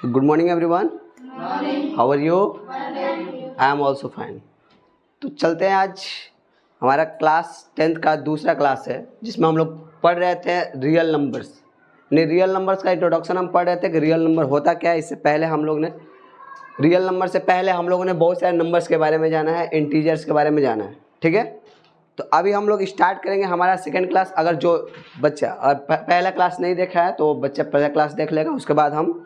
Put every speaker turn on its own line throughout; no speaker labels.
Good morning everyone. How are you? I am also fine. तो चलते हैं, आज हमारा क्लास 10th का दूसरा क्लास है जिसमें हम लोग पढ़ रहे थे रियल नंबर्स। रियल नंबर्स का इंट्रोडक्शन हम पढ़ रहे थे कि रियल नंबर होता क्या है। इससे पहले हम लोग ने रियल नंबर से पहले हम लोगों ने बहुत सारे नंबर्स के बारे में जाना है, इंटीजर्स के बारे में जाना है, ठीक है। तो अभी हम लोग स्टार्ट करेंगे हमारा सेकंड क्लास। अगर जो बच्चा और पहला क्लास नहीं देखा है तो बच्चा पहला क्लास देख लेगा, उसके बाद हम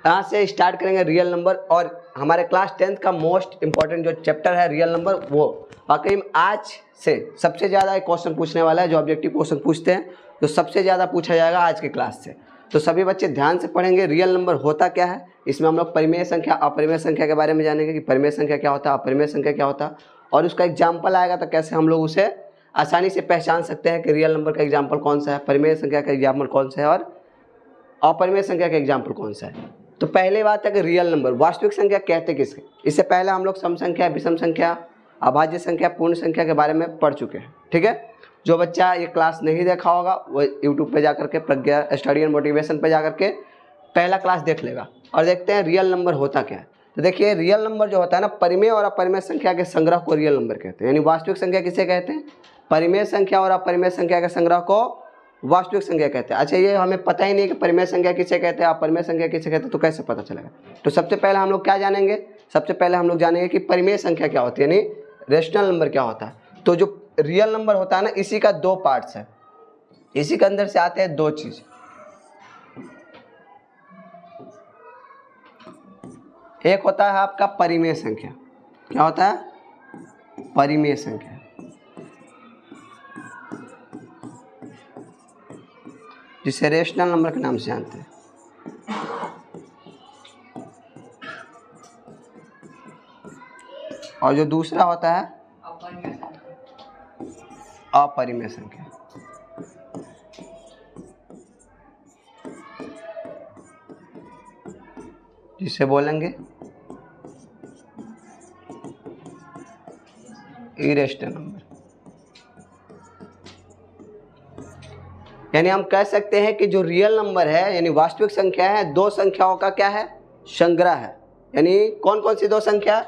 यहाँ से स्टार्ट करेंगे रियल नंबर। और हमारे क्लास 10th का मोस्ट इंपॉर्टेंट जो चैप्टर है रियल नंबर, वो वाकई में आज से सबसे ज़्यादा एक क्वेश्चन पूछने वाला है। जो ऑब्जेक्टिव क्वेश्चन पूछते हैं तो सबसे ज़्यादा पूछा जाएगा आज के क्लास से। तो सभी बच्चे ध्यान से पढ़ेंगे। रियल नंबर होता क्या है, इसमें हम लोग परिमेय संख्या अपरिमेय संख्या के बारे में जानेंगे कि परिमेय संख्या क्या होता है, अपरिमेय संख्या क्या होता है, और उसका एग्जाम्पल आएगा तो कैसे हम लोग उसे आसानी से पहचान सकते हैं कि रियल नंबर का एग्जाम्पल कौन सा है, परिमेय संख्या का एग्जाम्पल कौन सा है और अपरिमेय संख्या का एग्जाम्पल कौन सा है। तो पहले बात है कि रियल नंबर वास्तविक संख्या कहते किसके। इससे पहले हम लोग सम संख्या, विषम संख्या, अभाज्य संख्या, पूर्ण संख्या के बारे में पढ़ चुके हैं, ठीक है। जो बच्चा ये क्लास नहीं देखा होगा वो यूट्यूब पे जाकर के प्रज्ञा स्टडी एंड मोटिवेशन पे जाकर के पहला क्लास देख लेगा। और देखते हैं रियल नंबर होता क्या है। तो देखिए, रियल नंबर जो होता है ना, परिमेय और अपरिमेय संख्या के संग्रह को रियल नंबर कहते हैं। यानी वास्तविक संख्या किसे कहते हैं, परिमेय संख्या और अपरिमेय संख्या के संग्रह को वास्तविक संख्या कहते हैं। अच्छा, ये हमें पता ही नहीं कि परिमेय संख्या किसे कहते हैं, अपरिमेय संख्या किसे कहते हैं, तो कैसे पता चलेगा। तो सबसे पहले हम लोग क्या जानेंगे, सबसे पहले हम लोग जानेंगे कि परिमेय संख्या क्या होती है, यानी रेशनल नंबर क्या होता है। तो जो रियल नंबर होता है ना, इसी का दो पार्ट्स है, इसी के अंदर से आते हैं दो चीज। एक होता है आपका परिमेय संख्या। क्या होता है, परिमेय संख्या, जिसे रेशनल नंबर के नाम से जानते हैं। और जो दूसरा होता है अपरिमेय संख्या। जिसे बोलेंगे इरेशनल नंबर। यानी हम कह सकते हैं कि जो रियल नंबर है यानी वास्तविक संख्या है, दो संख्याओं का क्या है, संग्रह है। यानी कौन कौन सी दो संख्या,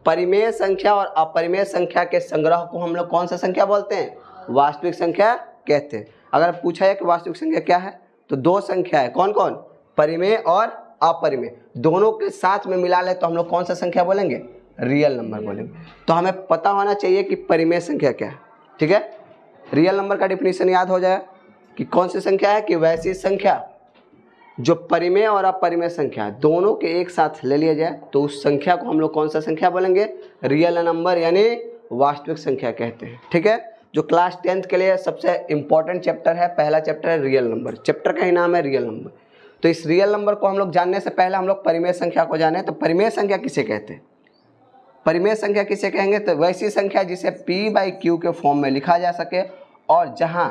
परिमेय संख्या और अपरिमेय संख्या के संग्रह को हम लोग कौन सा संख्या बोलते हैं, वास्तविक संख्या कहते हैं। अगर पूछा है कि वास्तविक संख्या क्या है तो दो संख्या है, कौन कौन, परिमेय और अपरिमेय, दोनों के साथ में मिला ले तो हम लोग कौन सा संख्या बोलेंगे, रियल नंबर बोलेंगे। तो हमें पता होना चाहिए कि परिमेय संख्या क्या है, ठीक है। रियल नंबर का डिफिनीशन याद हो जाए कि कौन सी संख्या है, कि वैसी संख्या जो परिमेय और अपरिमेय संख्या दोनों के एक साथ ले लिया जाए तो उस संख्या को हम लोग कौन सा संख्या बोलेंगे, रियल नंबर यानी वास्तविक संख्या कहते हैं, ठीक है। जो क्लास 10th के लिए सबसे इंपॉर्टेंट चैप्टर है, पहला चैप्टर है रियल नंबर। चैप्टर का ही नाम है रियल नंबर। तो इस रियल नंबर को हम लोग जानने से पहले हम लोग परिमेय संख्या को जाने। तो परिमेय संख्या किसे कहते हैं, परिमेय संख्या किसे कहेंगे, तो वैसी संख्या जिसे p/q के फॉर्म में लिखा जा सके और जहां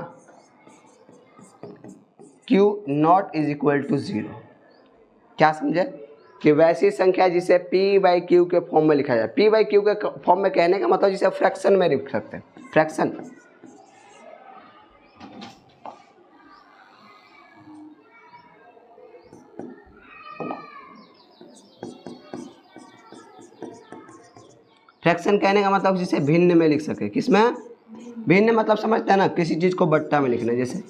q not is equal to 0। क्या समझे, कि वैसी संख्या जिसे p/q के फॉर्म में लिखा जाए। p/q के फॉर्म में कहने का मतलब जिसे फ्रैक्शन में लिख सकते हैं, फ्रैक्शन। फ्रैक्शन कहने का मतलब जिसे भिन्न में लिख सके। किसमें, भिन्न मतलब समझते हैं ना, किसी चीज को बट्टा में लिखना। जैसे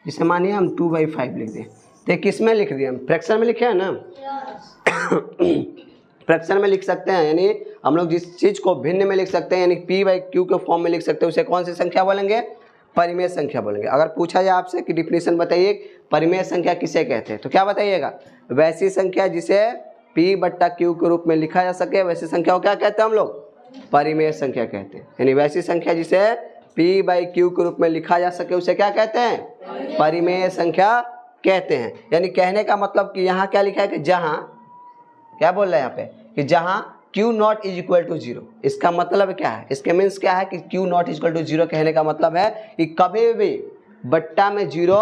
जिसे मानिए हम 2/5 लिख दें, तो किस में लिख दिए, हम फ्रैक्शन में लिखे हैं ना। फ्रैक्शन में लिख सकते हैं, यानी हम लोग जिस चीज को भिन्न में लिख सकते हैं, यानी p/q के फॉर्म में लिख सकते हैं, उसे कौन सी संख्या बोलेंगे, परिमेय संख्या बोलेंगे। अगर पूछा जाए आपसे कि डिफिनीशन बताइए परिमेय संख्या किसे कहते हैं, तो क्या बताइएगा, वैसी संख्या जिसे p/q के रूप में लिखा जा सके, वैसी संख्या को क्या कहते हैं हम लोग, परिमेय संख्या कहते हैं। यानी वैसी संख्या जिसे p/q के रूप में लिखा जा सके उसे क्या कहते हैं, परिमेय संख्या कहते हैं। यानी कहने का मतलब कि यहाँ क्या लिखा है कि जहाँ, क्या बोल रहे हैं यहाँ पे, कि जहाँ q not is equal to 0। इसका मतलब क्या है, इसके मीन्स क्या है कि q not is equal to 0 कहने का मतलब है कि कभी भी बट्टा में 0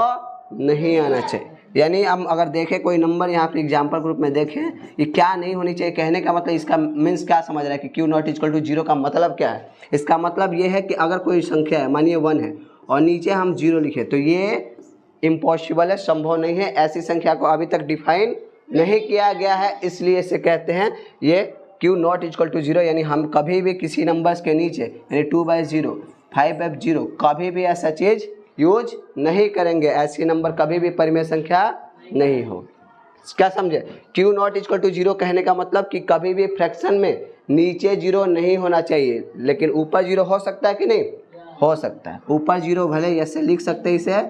नहीं आना चाहिए। यानी हम अगर देखें कोई नंबर यहाँ पे एग्जाम्पल ग्रुप में देखें, ये क्या नहीं होनी चाहिए, कहने का मतलब इसका मीन्स क्या समझ रहा है कि क्यू नॉट इक्वल टू 0 का मतलब क्या है। इसका मतलब ये है कि अगर कोई संख्या है, मानिए 1 है और नीचे हम 0 लिखे तो ये इम्पॉसिबल है, संभव नहीं है। ऐसी संख्या को अभी तक डिफाइन नहीं किया गया है, इसलिए इसे कहते हैं ये क्यू नॉट इक्वल टू 0। यानी हम कभी भी किसी नंबर्स के नीचे यानी 2/0, 5/0 कभी भी ऐसा चीज़ यूज नहीं करेंगे। ऐसी नंबर कभी भी परिमेय संख्या नहीं हो। क्या समझे? क्यू नॉट इक्वल टू 0 कहने का मतलब कि कभी भी फ्रैक्शन में नीचे 0 नहीं होना चाहिए, लेकिन ऊपर 0 हो सकता है कि नहीं? हो सकता है। ऊपर 0 भले ऐसे लिख सकते इसे,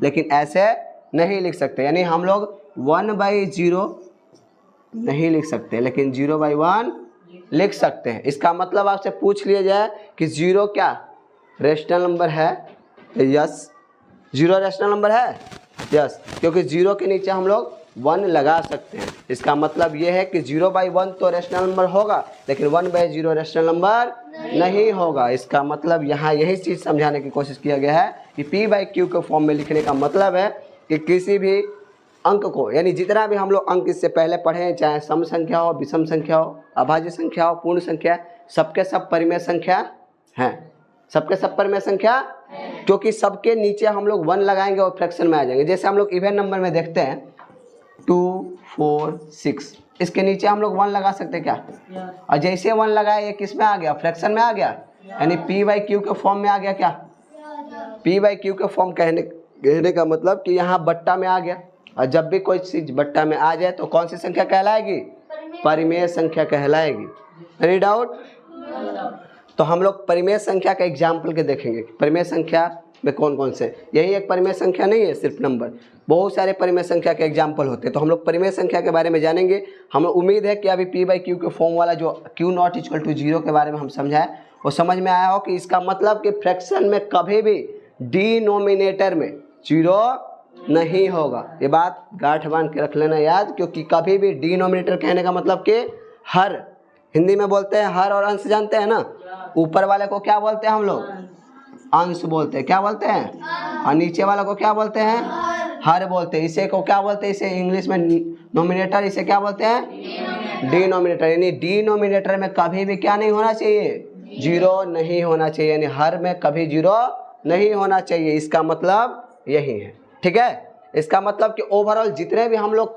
लेकिन ऐसे नहीं लिख सकते। यानी हम लोग 1/0 नहीं लिख सकते, लेकिन 0/1 लिख सकते हैं। इसका मतलब आपसे पूछ लिया जाए कि 0 क्या रेशनल नंबर है? यस, 0 रेशनल नंबर है। यस, क्योंकि 0 के नीचे हम लोग 1 लगा सकते हैं। इसका मतलब ये है कि 0/1 तो रेशनल नंबर होगा, लेकिन 1/0 रेशनल नंबर नहीं होगा। इसका मतलब यहाँ यही चीज़ समझाने की कोशिश किया गया है कि p/q के फॉर्म में लिखने का मतलब है कि किसी भी अंक को, यानी जितना भी हम लोग अंक इससे पहले पढ़े हैं, चाहे सम संख्या हो, विषम संख्या हो, अभाज्य संख्या हो, पूर्ण संख्या, सबके सब परिमेय संख्या हैं। सबके सब परिमेय संख्या, क्योंकि सबके नीचे हम लोग 1 लगाएंगे और फ्रैक्शन में आ जाएंगे। जैसे हम लोग इवन नंबर में देखते हैं 2, 4, 6, इसके नीचे हम लोग 1 लगा सकते हैं क्या? और जैसे 1 लगाए ये किस में आ गया? फ्रैक्शन में आ गया, यानी p/q के फॉर्म में आ गया। क्या p/q के फॉर्म कहने का मतलब कि यहाँ बट्टा में आ गया। और जब भी कोई चीज़ बट्टा में आ जाए तो कौन सी संख्या कहलाएगी? परिमेय संख्या कहलाएगी। Any doubt? तो हम लोग परिमेय संख्या का एग्जाम्पल के देखेंगे। परिमेय संख्या में कौन कौन से, यही एक परिमेय संख्या नहीं है सिर्फ नंबर, बहुत सारे परिमेय संख्या के एग्जाम्पल होते हैं। तो हम लोग परिमेय संख्या के बारे में जानेंगे। हमें उम्मीद है कि अभी p/q के फॉर्म वाला जो क्यू नॉट इक्वल टू 0 के बारे में हम समझाएं वो समझ में आया हो कि इसका मतलब कि फ्रैक्शन में कभी भी डिनोमिनेटर में 0 नहीं होगा। ये बात गांठ बांध के रख लेना याद, क्योंकि कभी भी डिनोमिनेटर कहने का मतलब कि हर, हिंदी में बोलते हैं हर और अंश, जानते हैं ना? ऊपर वाले को क्या बोलते हैं हम लोग? अंश बोलते हैं। क्या बोलते हैं? और नीचे वाले को क्या बोलते हैं? हर बोलते हैं। इसे को क्या बोलते हैं? इसे इंग्लिश में नोमिनेटर, इसे क्या बोलते हैं? डिनोमिनेटर। यानी डिनोमिनेटर में कभी भी क्या नहीं होना चाहिए? 0 नहीं होना चाहिए। यानी हर में कभी 0 नहीं होना चाहिए। इसका मतलब यही है। ठीक है? इसका मतलब कि ओवरऑल जितने भी हम लोग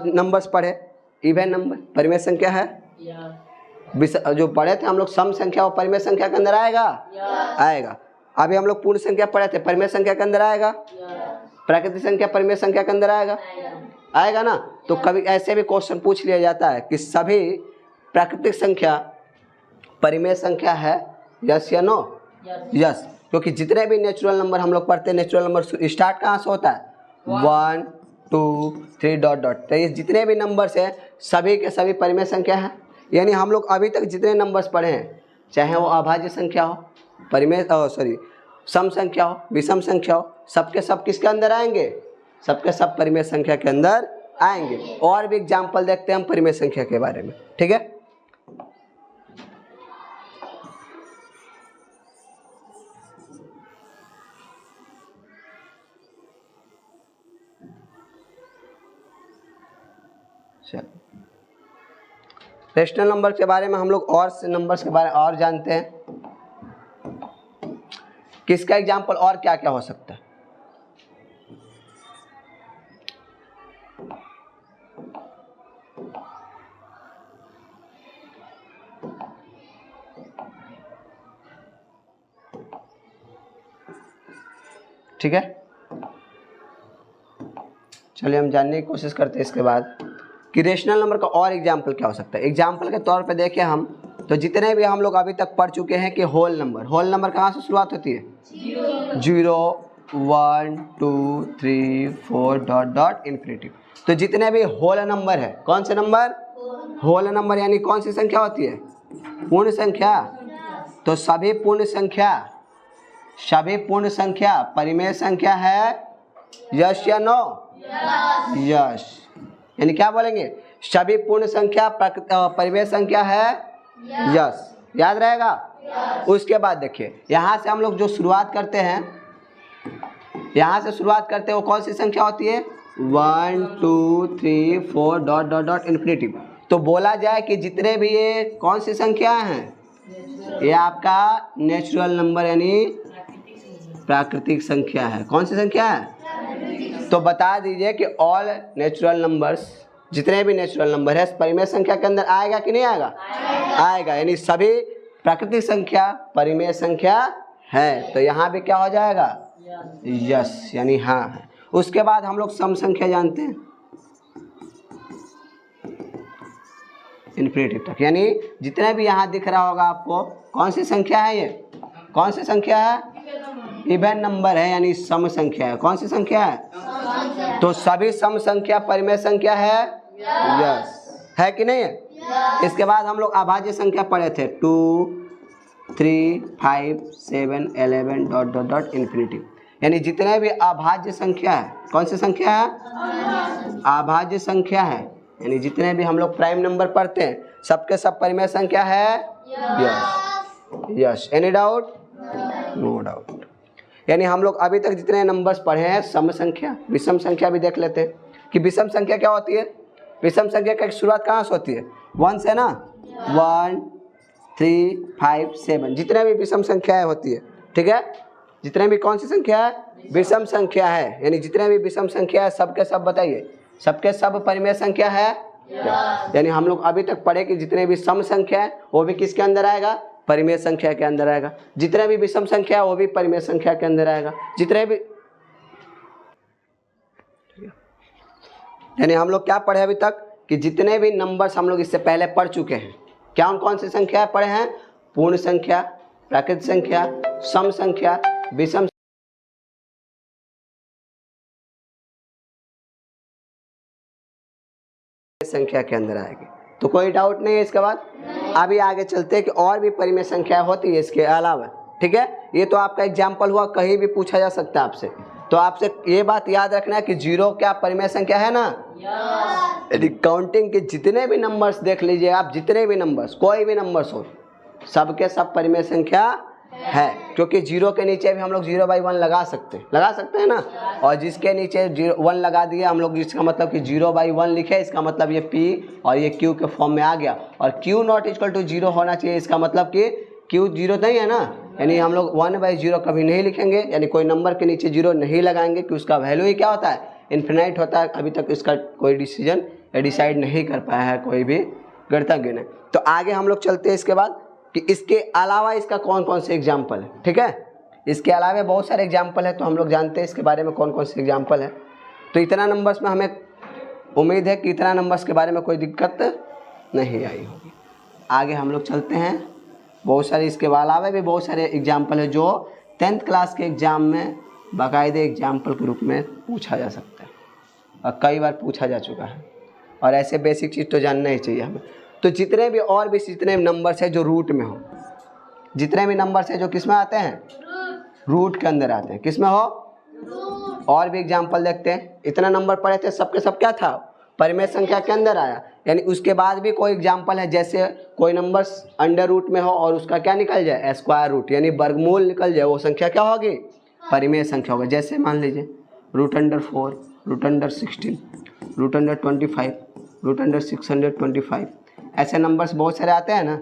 नंबर्स पढ़े, इवन नंबर परिमेय संख्या है, जो पढ़े थे हम लोग सम संख्या और परिमेय संख्या के अंदर आएगा, आएगा। अभी हम लोग पूर्ण संख्या पढ़े थे, परिमेय संख्या के अंदर आएगा, प्राकृतिक संख्या परिमेय संख्या के अंदर आएगा, आएगा ना? तो कभी ऐसे भी क्वेश्चन पूछ लिया जाता है कि सभी प्राकृतिक संख्या परिमेय संख्या है, यस या नो? यस, क्योंकि जितने भी नेचुरल नंबर हम लोग पढ़ते हैं, नेचुरल नंबर स्टार्ट कहाँ से होता है? 1, 2, 3 डॉट डॉट। तो ये जितने भी नंबर्स हैं सभी के सभी परिमेय संख्या हैं। यानी हम लोग अभी तक जितने नंबर्स पढ़े हैं, चाहे वो अभाज्य संख्या हो, परिमेय सम संख्या हो, विषम संख्या हो, सबके सब किसके अंदर आएंगे? सबके सब परिमेय संख्या के अंदर आएंगे। और भी एग्जाम्पल देखते हैं हम परिमेय संख्या के बारे में। ठीक है? रेशनल नंबर के बारे में हम लोग और से नंबर्स के बारे में और जानते हैं। किसका एग्जाम्पल और क्या क्या हो सकता है? ठीक है, चलिए हम जानने की कोशिश करते हैं इसके बाद कि रेशनल नंबर का और एग्जाम्पल क्या हो सकता है। एग्जाम्पल के तौर पे देखें हम तो जितने भी हम लोग अभी तक पढ़ चुके हैं कि होल नंबर कहाँ से शुरुआत होती है? 0, 1, 2, 3, 4 डॉट डॉट इन्फिनिटी। तो जितने भी होल नंबर है, कौन से नंबर? Whole number. यानी कौन सी संख्या होती है? पूर्ण संख्या। तो सभी पूर्ण संख्या परिमेय संख्या है, यस या नो? यस। यानी क्या बोलेंगे? सभी पूर्ण संख्या परिमेय संख्या है, यस। याद रहेगा? उसके बाद देखिए यहाँ से हम लोग जो शुरुआत करते हैं, वो कौन सी संख्या होती है? 1 2 3 4 डॉट डॉट डॉट इन्फिनिटी। तो बोला जाए कि जितने भी ये कौन सी संख्या हैं, ये आपका नेचुरल नंबर यानी प्राकृतिक संख्या है। कौन सी संख्या है? तो बता दीजिए कि ऑल नेचुरल नंबर्स, जितने भी नेचुरल नंबर है परिमेय संख्या के अंदर आएगा कि नहीं आएगा? आएगा, यानी सभी प्राकृतिक संख्या परिमेय संख्या है। तो यहाँ भी क्या हो जाएगा? यस, यानी हाँ है। उसके बाद हम लोग सम संख्या जानते हैं इन्फिनिटी तक, यानी जितने भी यहाँ दिख रहा होगा आपको, कौन सी संख्या है ये? कौन सी संख्या है? इवन नंबर है, यानी सम संख्या है। कौन सी संख्या है? तो सभी सम संख्या परिमेय संख्या है। यस, है कि नहीं है? इसके बाद हम लोग अभाज्य संख्या पढ़े थे 2 3 5 7 11 डॉट डॉट डॉट इन्फिनिटी, यानी जितने भी अभाज्य संख्या है। कौन सी संख्या है? अभाज्य संख्या है, यानी जितने भी हम लोग प्राइम नंबर पढ़ते हैं सबके सब परिमेय संख्या है। Yes yes, any doubt? No doubt. यानी हम लोग अभी तक जितने नंबर्स पढ़े हैं सम संख्या, विषम संख्या भी देख लेते हैं कि विषम संख्या क्या होती है। विषम संख्या की शुरुआत कहाँ से होती है? 1 से ना। 1 3 5 7 जितने भी विषम संख्याएं होती है, ठीक है। जितने भी कौन सी संख्या है? विषम संख्या है, यानी जितने भी विषम संख्या है सबके सब बताइए, सबके सब परिमेय संख्या है। यानी हम लोग अभी तक पढ़े कि जितने भी सम संख्या है वो भी किसके अंदर आएगा? परिमेय संख्या के अंदर आएगा। जितने भी विषम संख्या है वो भी परिमेय संख्या के अंदर आएगा। जितने भी, यानी हम लोग क्या पढ़े अभी तक कि जितने भी नंबर्स हम लोग इससे पहले पढ़ चुके हैं, क्या कौन सी संख्या पढ़े हैं? पूर्ण संख्या, प्राकृतिक संख्या, सम संख्या, विषम संख्या के अंदर आएगी। तो कोई डाउट नहीं है इसके बाद। अभी आगे चलते हैं कि और भी परिमेय संख्या होती है इसके अलावा, ठीक है। ये तो आपका एग्जाम्पल हुआ, कहीं भी पूछा जा सकता है आपसे। तो आपसे ये बात याद रखना है कि 0 क्या परिमेय संख्या है ना। यदि काउंटिंग के जितने भी नंबर्स देख लीजिए आप, जितने भी नंबर्स, कोई भी नंबर्स हो, सबके सब परिमेय संख्या है। क्योंकि 0 के नीचे भी हम लोग 0/1 लगा सकते हैं ना। और जिसके नीचे 1 लगा दिया हम लोग, जिसका मतलब कि 0/1 लिखे, इसका मतलब ये P और ये Q के फॉर्म में आ गया। और Q नॉट इक्वल टू 0 होना चाहिए, इसका मतलब कि Q 0 नहीं है ना। यानी हम लोग 1/0 कभी नहीं लिखेंगे, यानी कोई नंबर के नीचे 0 नहीं लगाएंगे कि उसका वैल्यू ही क्या होता है? इन्फिनाइट होता है। अभी तक इसका कोई डिसीजन डिसाइड नहीं कर पाया है कोई भी गणितज्ञ ने। तो आगे हम लोग चलते हैं इसके बाद कि इसके अलावा इसका कौन कौन से एग्जाम्पल है, ठीक है। इसके अलावा बहुत सारे एग्जाम्पल है, तो हम लोग जानते हैं इसके बारे में कौन कौन से एग्जाम्पल है। तो इतना नंबर्स में हमें उम्मीद है कि इतना नंबर्स के बारे में कोई दिक्कत नहीं आई होगी। आगे हम लोग चलते हैं। बहुत सारे इसके अलावा भी बहुत सारे एग्जाम्पल है जो 10th क्लास के एग्ज़ाम में बाकायदे एग्जाम्पल के रूप में पूछा जा सकता है और कई बार पूछा जा चुका है। और ऐसे बेसिक चीज़ तो जानना ही चाहिए हमें। तो जितने भी और भी जितने नंबर्स है जो रूट में हो, जितने भी नंबर्स है जो किस में आते हैं? रूट के अंदर आते हैं। किस में हो? और भी एग्जाम्पल देखते हैं। इतना नंबर पढ़े थे, सबके सब क्या था? परिमेय संख्या के अंदर आया। यानी उसके बाद भी कोई एग्जाम्पल है, जैसे कोई नंबर्स अंडर रूट में हो और उसका क्या निकल जाए? स्क्वायर रूट, यानी वर्गमूल निकल जाए, वो संख्या क्या होगी? परिमेय संख्या होगी। जैसे मान लीजिए √4, √16, √25, √625, ऐसे नंबर्स बहुत सारे आते हैं ना।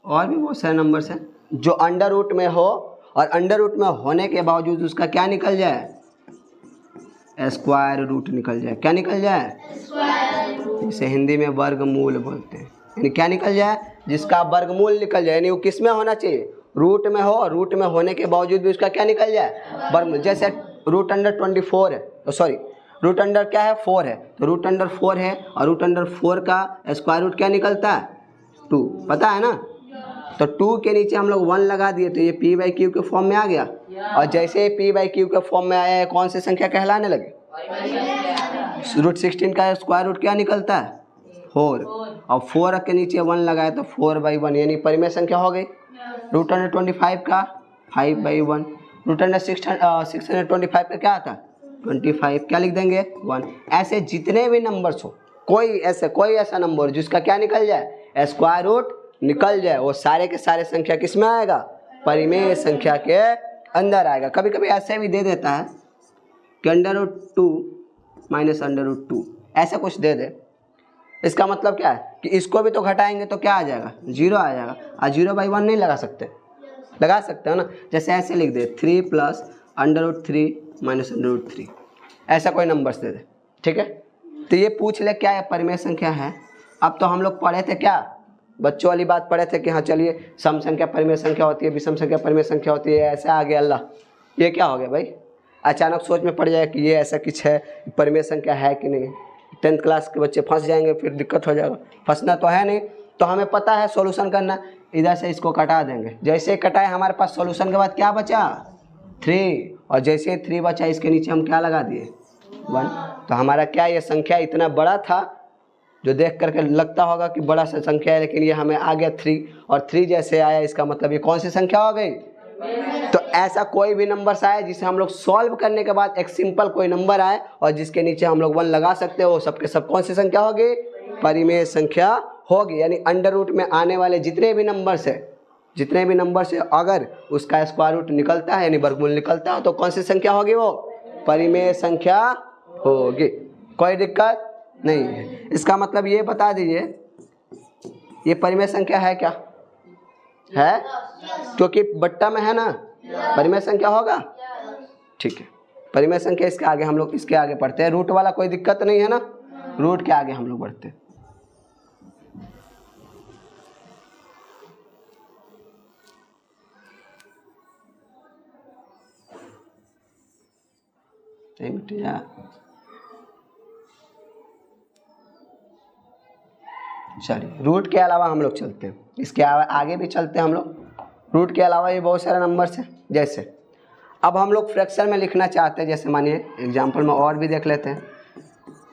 और भी बहुत सारे नंबर्स हैं जो अंडर रूट में हो और अंडर रूट में होने के बावजूद उसका क्या निकल जाए? स्क्वायर रूट निकल जाए। क्या निकल जाए? इसे हिंदी में वर्गमूल बोलते हैं। यानी क्या निकल जाए? जिसका वर्गमूल निकल जाए, यानी वो किस में होना चाहिए? रूट में हो, और रूट में होने के बावजूद भी उसका क्या निकल जाए? वर्गमूल। जैसे √24 है, सॉरी √4 क्या है? 4 है, तो √4 है और √4 का स्क्वायर रूट क्या निकलता है? 2, पता है ना। तो 2 के नीचे हम लोग 1 लगा दिए तो ये P/Q के फॉर्म में आ गया। और जैसे P/Q के फॉर्म में आया है, कौन सी संख्या कहलाने लगे? √16 का स्क्वायर रूट क्या निकलता है? 4। और 4 के नीचे 1 लगाए तो 4/1, यानी परिमेय संख्या हो गई। √125 का 5/1, √625 का क्या आता है? 25, क्या लिख देंगे? 1। ऐसे जितने भी नंबर्स हो कोई ऐसा नंबर जिसका क्या निकल जाए, स्क्वायर रूट निकल जाए, वो सारे के सारे संख्या किस में आएगा, परिमेय संख्या के अंदर आएगा। कभी कभी ऐसे भी दे देता है कि √2 माइनस √2 ऐसा कुछ दे दे, इसका मतलब क्या है कि इसको भी तो घटाएंगे तो क्या आ जाएगा, 0 आ जाएगा। और 0/1 नहीं लगा सकते, लगा सकते हो ना, जैसे ऐसे लिख दे 3 + √3 माइनस √3, ऐसा कोई नंबर्स दे दे, ठीक है। तो ये पूछ ले क्या है, परिमेय संख्या है। अब तो हम लोग पढ़े थे क्या, बच्चों वाली बात पढ़े थे कि हाँ चलिए सम संख्या परिमेय संख्या होती है, विषम संख्या परिमेय संख्या होती है, ऐसे आ गया अल्लाह, ये क्या हो गया भाई, अचानक सोच में पड़ जाए कि ये ऐसा कुछ है, परिमेय संख्या है कि नहीं। 10th क्लास के बच्चे फंस जाएंगे, फिर दिक्कत हो जाएगा। फंसना तो है नहीं, तो हमें पता है सॉल्यूशन करना, इधर से इसको कटा देंगे, जैसे कटाए हमारे पास सॉल्यूशन के बाद क्या बचा 3, और जैसे 3 बचा इसके नीचे हम क्या लगा दिए 1। तो हमारा क्या ये संख्या इतना बड़ा था जो देख करके लगता होगा कि बड़ा सा संख्या है, लेकिन ये हमें आ गया 3, और 3 जैसे आया इसका मतलब ये कौन सी संख्या हो गई। तो ऐसा कोई भी नंबर आए जिसे हम लोग सॉल्व करने के बाद एक सिंपल कोई नंबर आए और जिसके नीचे हम लोग 1 लगा सकते हो, वो सबके सब कौन सी संख्या होगी, परिमेय संख्या होगी। यानी अंडर रूट में आने वाले जितने भी नंबर से अगर उसका स्क्वायर रूट निकलता है यानी वर्गमूल निकलता है तो कौन सी संख्या होगी, वो परिमेय संख्या होगी। कोई दिक्कत नहीं है। इसका मतलब ये बता दीजिए ये परिमेय संख्या है क्या, है, क्योंकि बट्टा में है ना, परिमेय संख्या होगा, ठीक है। परिमेय संख्या इसके आगे हम लोग इसके आगे पढ़ते हैं, रूट वाला कोई दिक्कत नहीं है ना, रूट के आगे हम लोग बढ़ते हैं। चलिए रूट के अलावा हम लोग चलते हैं, इसके आगे भी चलते हैं हम लोग। रूट के अलावा ये बहुत सारे नंबर्स हैं, जैसे अब हम लोग फ्रैक्शन में लिखना चाहते हैं, जैसे मानिए एग्जांपल में और भी देख लेते हैं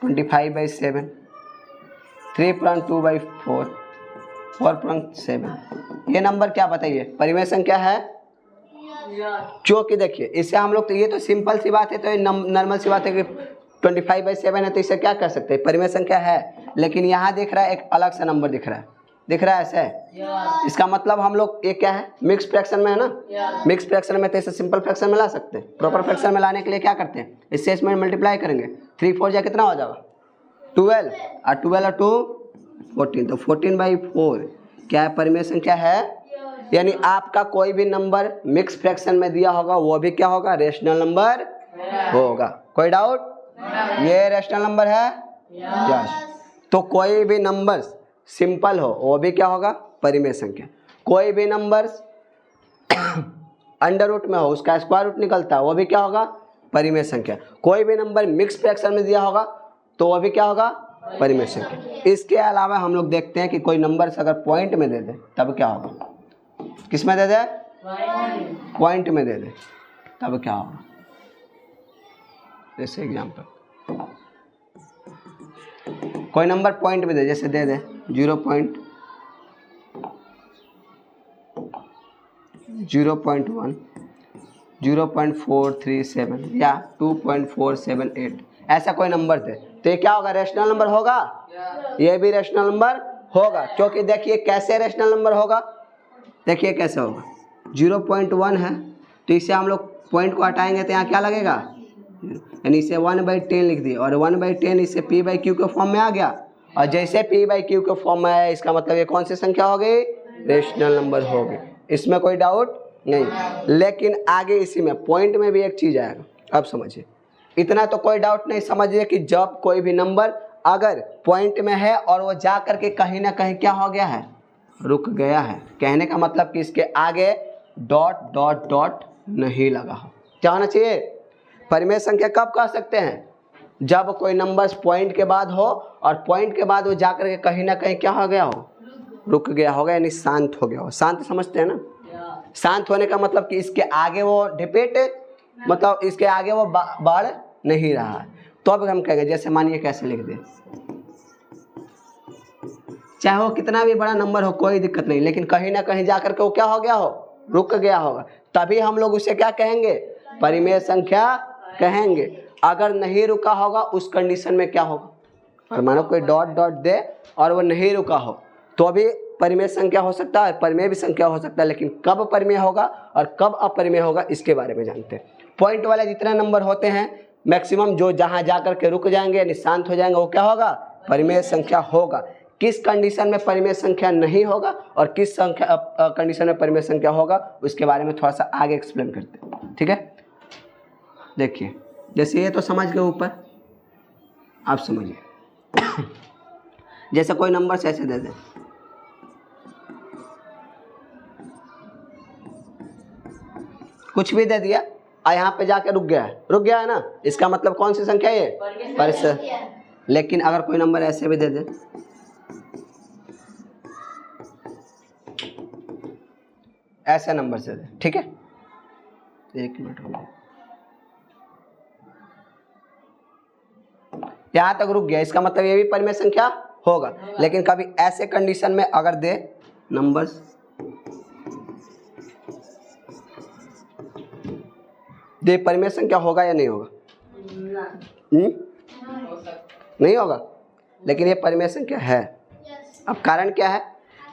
25/7, 3.2/4, 4.7। ये नंबर क्या बताइए, परिमेय संख्या है, क्योंकि देखिए इससे हम लोग तो ये तो सिंपल सी बात है, तो ये नॉर्मल सी बात है कि 25/7 है तो इसे क्या कर सकते हैं, परिमेय संख्या है। लेकिन यहाँ दिख रहा है एक अलग सा नंबर दिख रहा है ऐसे, इसका मतलब हम लोग ये क्या है, मिक्स फ्रैक्शन में है ना, मिक्स फ्रैक्शन में तो इसे सिंपल फ्रैक्शन में ला सकते हैं। प्रॉपर फ्रैक्शन में लाने के लिए क्या करते हैं, इससे इसमें मल्टीप्लाई करेंगे, 3 4 जा कितना हो जाएगा 12, और 12 और 2 14, तो 14/4 क्या है, परिमेय संख्या है। यानी आपका कोई भी नंबर मिक्स फ्रैक्शन में दिया होगा वो भी क्या होगा, रेशनल नंबर होगा। कोई डाउट, ये रेशनल नंबर है, यस। तो कोई भी नंबर सिंपल हो वो भी क्या होगा, परिमेय संख्या। कोई भी नंबर अंडर रूट में हो उसका स्क्वायर रूट निकलता है वो भी क्या होगा, परिमेय संख्या। कोई भी नंबर मिक्स फ्रैक्शन में दिया होगा तो वो भी क्या होगा, परिमेय संख्या। इसके अलावा हम लोग देखते हैं कि कोई नंबर अगर पॉइंट में दे दे तब क्या होगा, किस में दे दे, पॉइंट में दे दे तब क्या होगा। जैसे एग्जांपल कोई नंबर पॉइंट में दे, जैसे दे दे 0.1, 0.437 या 2.478 ऐसा कोई नंबर दे तो ये क्या होगा, रेशनल नंबर होगा, ये भी रेशनल नंबर होगा। क्योंकि देखिए कैसे रेशनल नंबर होगा, देखिए कैसे होगा, 0.1 है तो इसे हम लोग पॉइंट को हटाएंगे तो यहाँ क्या लगेगा, यानी इसे 1/10 लिख दिए, और 1/10 इससे p/q के फॉर्म में आ गया, और जैसे p/q के फॉर्म में आया इसका मतलब ये कौन सी संख्या हो गई, रेशनल नंबर हो गई। इसमें कोई डाउट नहीं। लेकिन आगे इसी में पॉइंट में भी एक चीज़ आएगा, अब समझिए, इतना तो कोई डाउट नहीं, समझिए कि जब कोई भी नंबर अगर पॉइंट में है और वो जा करके कहीं ना कहीं क्या हो गया है, रुक गया है, कहने का मतलब कि इसके आगे डॉट डॉट डॉट नहीं लगा हो, क्या होना चाहिए, परिमेय संख्या कब कह सकते हैं, जब कोई नंबर पॉइंट के बाद हो और पॉइंट के बाद वो जाकर के कहीं ना कहीं क्या हो गया हो, रुक गया होगा, यानी शांत हो गया हो। शांत समझते हैं ना, शांत होने का मतलब कि इसके आगे वो डिपेट, मतलब इसके आगे वो बढ़ नहीं रहा है। तो अब हम कहेंगे, जैसे मानिए कैसे लिख दे, चाहे वो कितना भी बड़ा नंबर हो कोई दिक्कत नहीं, लेकिन कहीं ना कहीं जाकर के वो क्या हो गया हो, रुक गया होगा, तभी हम लोग उसे क्या कहेंगे, परिमेय संख्या कहेंगे। अगर नहीं रुका होगा उस कंडीशन में क्या होगा, और मानो कोई डॉट डॉट दे और वो नहीं रुका हो तो भी परिमेय संख्या हो सकता है, परिमेय भी संख्या हो सकता है, लेकिन कब परिमेय होगा और कब अपरिमेय होगा इसके बारे में जानते हैं। पॉइंट वाले जितने नंबर होते हैं मैक्सिमम जो जहाँ जा कर के रुक जाएंगे यानी शांत हो जाएंगे वो क्या होगा, परिमेय संख्या होगा। किस कंडीशन में परिमेय संख्या नहीं होगा और किस संख्या कंडीशन में परिमेय संख्या होगा उसके बारे में थोड़ा सा आगे एक्सप्लेन करते हैं, ठीक है। देखिए जैसे ये तो समझ गए, ऊपर आप समझिए जैसे कोई नंबर से ऐसे दे दें, कुछ भी दे दिया और यहाँ पे जाके रुक गया है ना, इसका मतलब कौन सी संख्या है ये, परिमेय। लेकिन अगर कोई नंबर ऐसे भी दे दे, ऐसे नंबर से दे, ठीक है, एक मिनट हो गया, यहां तक रुक गया, इसका मतलब ये भी परिमेय संख्या होगा। लेकिन कभी ऐसे कंडीशन में अगर दे नंबर्स दे, परिमेय संख्या होगा या नहीं होगा, नहीं होगा, लेकिन ये परिमेय संख्या है। अब कारण क्या है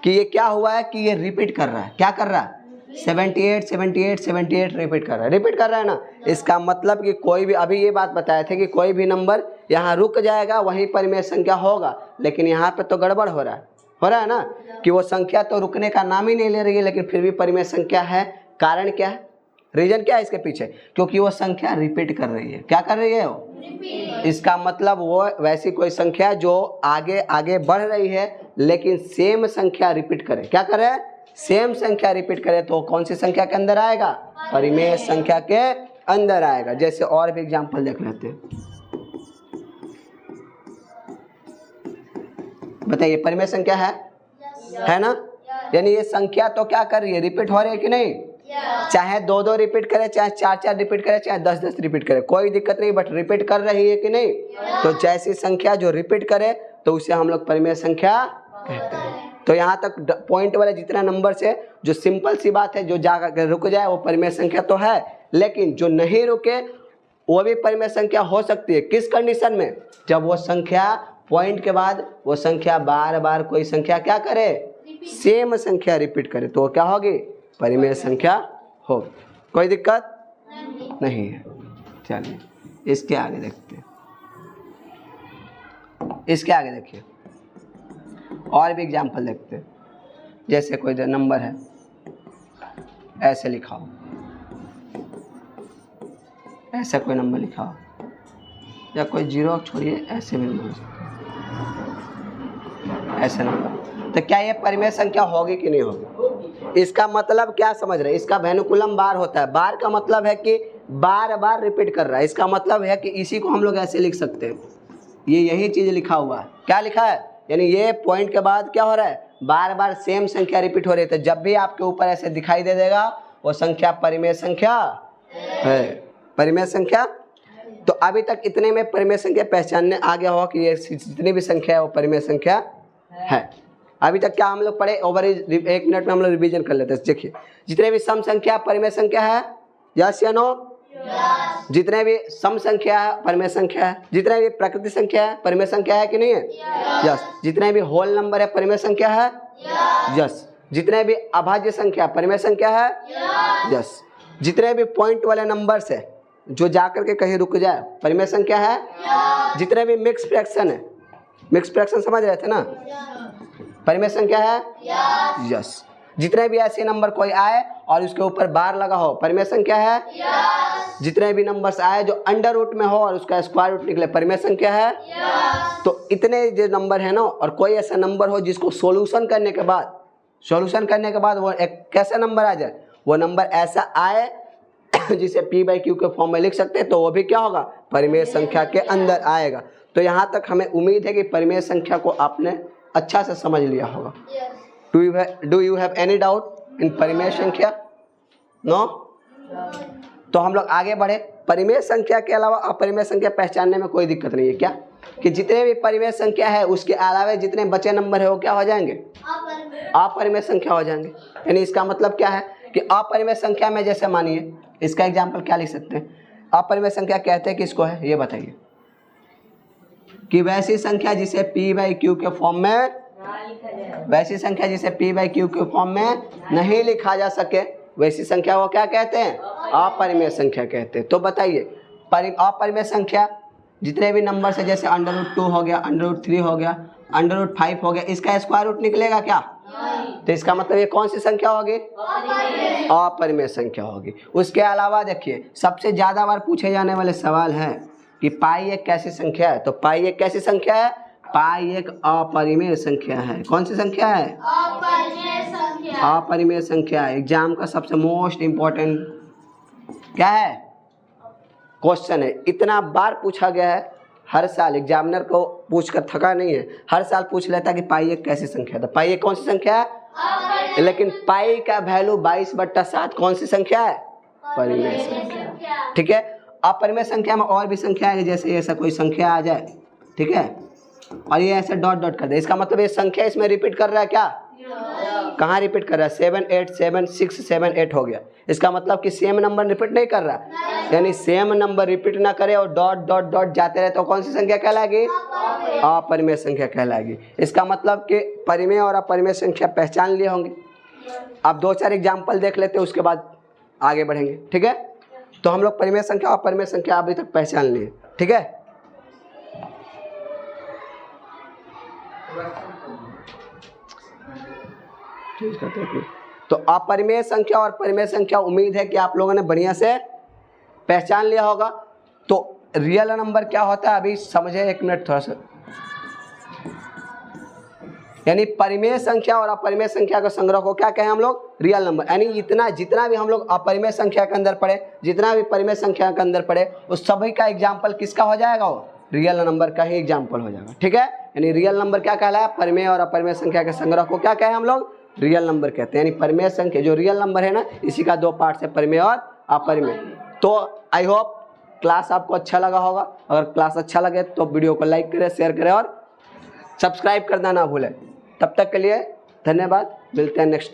कि ये क्या हुआ है कि ये रिपीट कर रहा है, क्या कर रहा है, 78 78 78 रिपीट कर रहा है ना। इसका मतलब कि कोई भी, अभी ये बात बताए थे कि कोई भी नंबर यहाँ रुक जाएगा वहीं परिमेय संख्या होगा, लेकिन यहाँ पे तो गड़बड़ हो रहा है ना कि वो संख्या तो रुकने का नाम ही नहीं ले रही है लेकिन फिर भी परिमेय संख्या है। कारण क्या है, रीजन क्या है इसके पीछे, क्योंकि वो संख्या रिपीट कर रही है। क्या कर रही है वो, इसका मतलब वो वैसी कोई संख्या जो आगे आगे बढ़ रही है लेकिन सेम संख्या रिपीट करे, क्या करे, सेम संख्या रिपीट करे, तो कौन सी संख्या के अंदर आएगा, परिमेय संख्या के अंदर आएगा। जैसे और भी एग्जांपल देख लेते हैं, बताइए परिमेय संख्या है ना, यानी ये संख्या तो क्या कर रही है, रिपीट हो रही है कि नहीं, चाहे 2 रिपीट करे, चाहे 4 रिपीट करे, चाहे 10 रिपीट करे, कोई दिक्कत नहीं, बट रिपीट कर रही है कि नहीं। तो जैसी संख्या जो रिपीट करे तो उसे हम लोग परिमेय संख्या कहते हैं। तो यहाँ तक पॉइंट वाले जितना नंबर से जो सिंपल सी बात है, जो जाकर रुक जाए वो परिमेय संख्या तो है, लेकिन जो नहीं रुके वो भी परिमेय संख्या हो सकती है। किस कंडीशन में, जब वो संख्या पॉइंट के बाद वो संख्या बार बार कोई संख्या क्या करे, सेम संख्या रिपीट करे, तो क्या होगी, परिमेय संख्या होगी। कोई दिक्कत नहीं है। चलिए इसके आगे देखते हैं, इसके आगे देखिए और भी एग्जाम्पल देखते हैं। जैसे कोई नंबर है ऐसे लिखा हो, ऐसा कोई नंबर लिखा हो, या कोई जीरो छोड़िए ऐसे भी बोल सकते हैं, ऐसे नंबर, तो क्या ये परिमेय संख्या होगी कि नहीं होगी। इसका मतलब क्या समझ रहे हैं, इसका वेनुकुलम बार होता है, बार का मतलब है कि बार बार रिपीट कर रहा है। इसका मतलब है कि इसी को हम लोग ऐसे लिख सकते हैं, ये यही चीज लिखा हुआ है, क्या लिखा है, यानी ये पॉइंट के बाद क्या हो रहा है, बार बार सेम संख्या रिपीट हो रही है। तो जब भी आपके ऊपर ऐसे दिखाई दे देगा वो संख्या परिमेय संख्या है, परिमेय संख्या। तो अभी तक इतने में परिमेय संख्या पहचानने आ गया होगा कि ये जितनी भी संख्या है वो परिमेय संख्या है। अभी तक क्या हम लोग पढ़े, ओवर 1 मिनट में हम लोग रिवीजन कर लेते हैं। देखिए जितने भी सम संख्या परिमेय संख्या है, यस या नो, जितने भी सम संख्या है परिमेय संख्या है, जितने भी प्रकृति संख्या है परिमेय संख्या है कि नहीं है, यस, जितने भी होल नंबर है परिमेय संख्या है, यस, जितने भी अभाज्य संख्या परिमेय संख्या है, यस, जितने भी पॉइंट वाले नंबर्स है जो जाकर के कहीं रुक जाए परिमेय संख्या है, जितने भी मिक्स फ्रैक्शन है, मिक्स फ्रैक्शन समझ रहे थे ना, परिमेय संख्या है, यस, जितने भी ऐसे नंबर कोई आए और उसके ऊपर बार लगा हो परिमेय संख्या है, जितने भी नंबर्स आए जो अंडर रूट में हो और उसका स्क्वायर रूट निकले परिमेय संख्या है। तो इतने जो नंबर है ना, और कोई ऐसा नंबर हो जिसको सॉल्यूशन करने के बाद वो एक कैसा नंबर आ जाए, वो नंबर ऐसा आए जिसे p/q के फॉर्म में लिख सकते हैं, तो वो भी क्या होगा, परिमेय संख्या के अंदर आएगा। तो यहाँ तक हमें उम्मीद है कि परिमेय संख्या को आपने अच्छा से समझ लिया होगा। Do you have any doubt in परिमेय संख्या, नो? तो हम लोग आगे बढ़े। परिमेय संख्या के अलावा अपरिमेय संख्या पहचानने में कोई दिक्कत नहीं है क्या, कि जितने भी परिमेय संख्या है उसके अलावा जितने बचे नंबर है वो क्या हो जाएंगे, अपरिमेय संख्या हो जाएंगे। यानी इसका मतलब क्या है कि अपरिमेय संख्या में जैसे मानिए, इसका एग्जाम्पल क्या लिख सकते हैं, अपरिमेय संख्या कहते हैं किसको है, ये बताइए। कि वैसी संख्या जिसे p बाई क्यू के फॉर्म में, वैसी संख्या जिसे p बाई क्यू के फॉर्म में नहीं लिखा जा सके, वैसी संख्या को क्या कहते हैं? अपरिमेय संख्या कहते हैं। तो बताइए अपरिमेय संख्या जितने भी नंबर से, जैसे √2 हो गया, √3 हो गया, √5 हो गया, इसका स्क्वायर रूट निकलेगा क्या? तो इसका मतलब ये कौन सी संख्या होगी? अपरिमेय संख्या होगी। उसके अलावा देखिए सबसे ज्यादा बार पूछे जाने वाले सवाल है कि पाई एक कैसी संख्या है? तो पाई एक कैसी संख्या है? पाई एक अपरिमेय संख्या है। कौन सी संख्या है?
अपरिमेय संख्या।
अपरिमेय संख्या। एग्जाम का सबसे मोस्ट इम्पोर्टेंट क्या है? क्वेश्चन है। इतना बार पूछा गया है, हर साल एग्जामिनर को पूछकर थका नहीं है, हर साल पूछ लेता कि पाई एक कैसी संख्या है। तो पाई एक कौन सी संख्या है? लेकिन पाई का वैल्यू 22/7 कौन सी संख्या है? परिमेय संख्या। ठीक है। अपरिमेय संख्या में और भी संख्या है, जैसे ऐसा कोई संख्या आ जाए, ठीक है, और ये ऐसे डॉट डॉट कर दे, इसका मतलब ये संख्या इसमें रिपीट कर रहा है क्या? कहाँ रिपीट कर रहा है? 7 8 7 6 7 8 हो गया। इसका मतलब कि सेम नंबर रिपीट नहीं कर रहा, यानी सेम नंबर रिपीट ना करे और डॉट डॉट डॉट जाते रहे तो कौन सी संख्या कहलाएगी? अपरिमेय संख्या कहलाएगी। इसका मतलब कि परिमेय और अपरिमेय संख्या पहचान लिए होंगे। अब 2-4 एग्जाम्पल देख लेते हैं, उसके बाद आगे बढ़ेंगे। ठीक है। तो हम लोग परिमेय संख्या और अपरिमेय संख्या अभी तक पहचान लिए। ठीक है। तो अपरिमेय संख्या और परिमेय संख्या उम्मीद है कि आप लोगों ने बढ़िया से पहचान लिया होगा। तो रियल नंबर क्या होता है अभी समझे, एक मिनट थोड़ा सा। यानी परिमेय संख्या और अपरिमेय संख्या का संग्रह को क्या कहें हम लोग? Real number. यानी इतना जितना भी हम लोग अपरिमेय संख्या के अंदर पढ़े, जितना भी परिमेय संख्या के अंदर पढ़े, उस सभी का एग्जाम्पल किसका हो जाएगा? वो रियल नंबर का ही एग्जाम्पल हो जाएगा। ठीक है। यानी रियल नंबर क्या कहलाया? परिमेय और अपरिमेय संख्या के संग्रह को क्या कहें हम लोग? रियल नंबर कहते हैं। यानी परिमेय संख्या जो रियल नंबर है ना, इसी का 2 पार्ट है, परिमेय और अपरिमेय। तो आई होप क्लास आपको अच्छा लगा होगा। अगर क्लास अच्छा लगे तो वीडियो को लाइक करें, शेयर करें और सब्सक्राइब करना ना भूलें। तब तक के लिए धन्यवाद। मिलते हैं नेक्स्ट